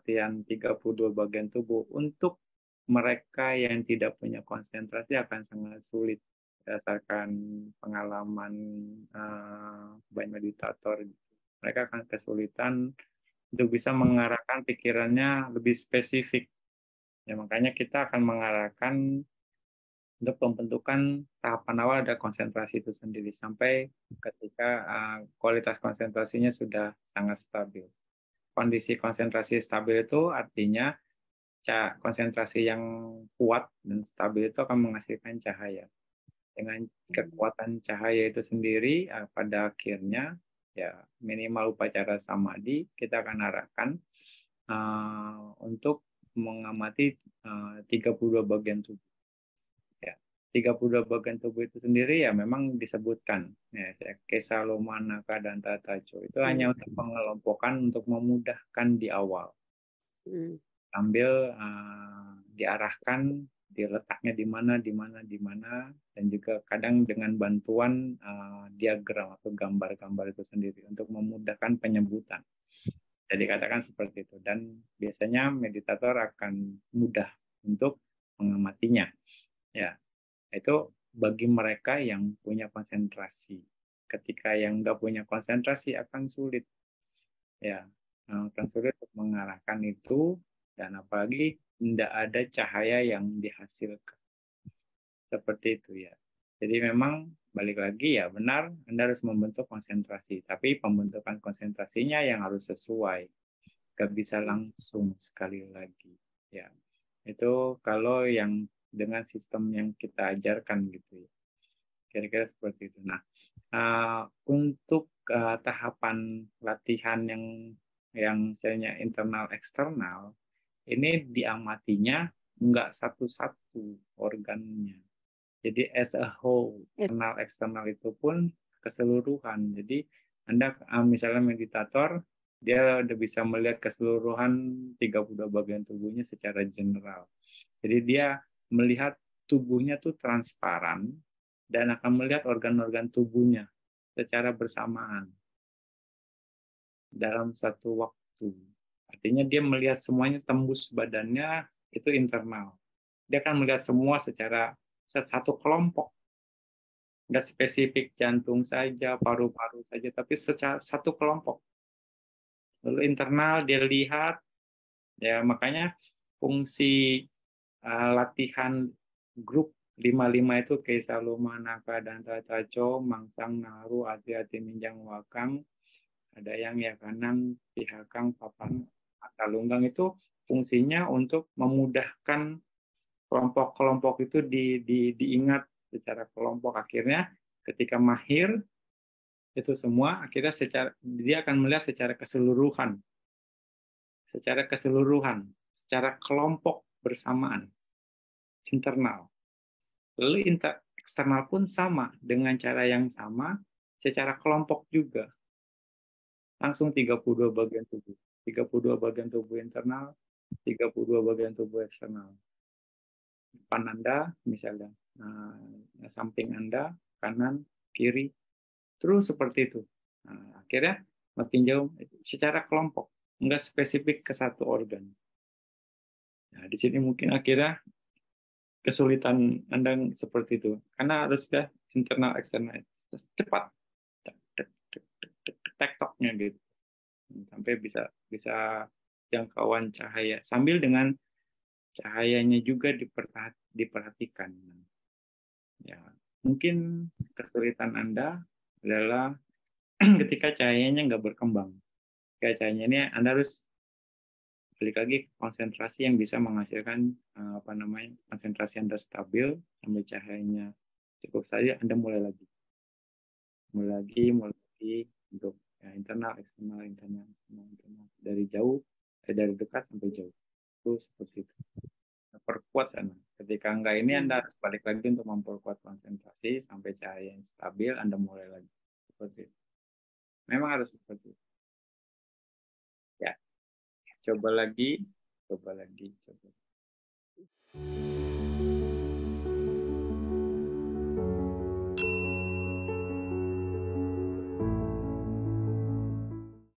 latihan 32 bagian tubuh untuk mereka yang tidak punya konsentrasi akan sangat sulit berdasarkan pengalaman banyak meditator. Mereka akan kesulitan untuk bisa mengarahkan pikirannya lebih spesifik. Ya, makanya kita akan mengarahkan untuk pembentukan tahapan awal ada konsentrasi itu sendiri sampai ketika kualitas konsentrasinya sudah sangat stabil. Kondisi konsentrasi stabil itu artinya konsentrasi yang kuat dan stabil itu akan menghasilkan cahaya. Dengan kekuatan cahaya itu sendiri, pada akhirnya ya minimal upacara samadhi kita akan arahkan untuk mengamati 32 bagian tubuh. Ya, 32 bagian tubuh itu sendiri ya memang disebutkan ya, Kesa, Loma, Naka, dan Tataco. Itu hanya untuk pengelompokan untuk memudahkan di awal. Sambil diarahkan diletaknya di mana, dan juga kadang dengan bantuan diagram atau gambar-gambar itu sendiri untuk memudahkan penyebutan. Jadi katakan seperti itu, dan biasanya meditator akan mudah untuk mengamatinya. Ya, itu bagi mereka yang punya konsentrasi. Ketika yang nggak punya konsentrasi akan sulit, ya, akan sulit untuk mengarahkan itu, dan apalagi tidak ada cahaya yang dihasilkan. Seperti itu ya. Jadi memang balik lagi ya benar Anda harus membentuk konsentrasi, tapi pembentukan konsentrasinya yang harus sesuai. Gak bisa langsung sekali lagi. Ya, itu kalau yang dengan sistem yang kita ajarkan gitu ya. Kira-kira seperti itu. Nah, untuk tahapan latihan yang misalnya internal eksternal, ini diamatinya nggak satu-satu organnya. Jadi as a whole, internal eksternal itu pun keseluruhan. Jadi Anda misalnya meditator, dia udah bisa melihat keseluruhan 32 bagian tubuhnya secara general. Jadi dia melihat tubuhnya tuh transparan dan akan melihat organ-organ tubuhnya secara bersamaan dalam satu waktu. Artinya dia melihat semuanya tembus badannya, itu internal. Dia akan melihat semua secara satu kelompok. Nggak spesifik jantung saja, paru-paru saja, tapi secara satu kelompok. Lalu internal dia lihat, ya makanya fungsi latihan grup 55 itu Kesa, Loma, Naka, dan Tataco, Mangsang, Naru, Ati-Ati, Minjang, Wakang, ada yang ya Kanang, Pihakang, Papan, Atalunggang itu fungsinya untuk memudahkan kelompok-kelompok itu diingat secara kelompok. Akhirnya ketika mahir itu semua, akhirnya dia akan melihat secara keseluruhan, secara kelompok bersamaan, internal. Lalu eksternal pun sama, dengan cara yang sama, secara kelompok juga. Langsung 32 bagian tubuh. 32 bagian tubuh internal, 32 bagian tubuh eksternal. Depan Anda, misalnya, samping Anda, kanan, kiri, terus seperti itu. Nah, akhirnya makin jauh secara kelompok, nggak spesifik ke satu organ. Nah, di sini mungkin akhirnya kesulitan Anda seperti itu, karena harusnya internal eksternal cepat, tektoknya gitu, sampai bisa jangkauan cahaya, sambil dengan cahayanya juga diperhatikan. Ya, mungkin kesulitan Anda adalah ketika cahayanya nggak berkembang. Kayak cahayanya ini Anda harus balik lagi konsentrasi yang bisa menghasilkan konsentrasi Anda stabil sampai cahayanya cukup saja, Anda mulai lagi untuk ya, internal, eksternal, internal, dari jauh, dari dekat sampai jauh. Itu seperti itu. Perkuat sana. Ketika enggak ini Anda harus balik lagi untuk memperkuat konsentrasi sampai cahaya yang stabil, Anda mulai lagi. Seperti itu. Memang harus seperti itu. Ya, coba lagi.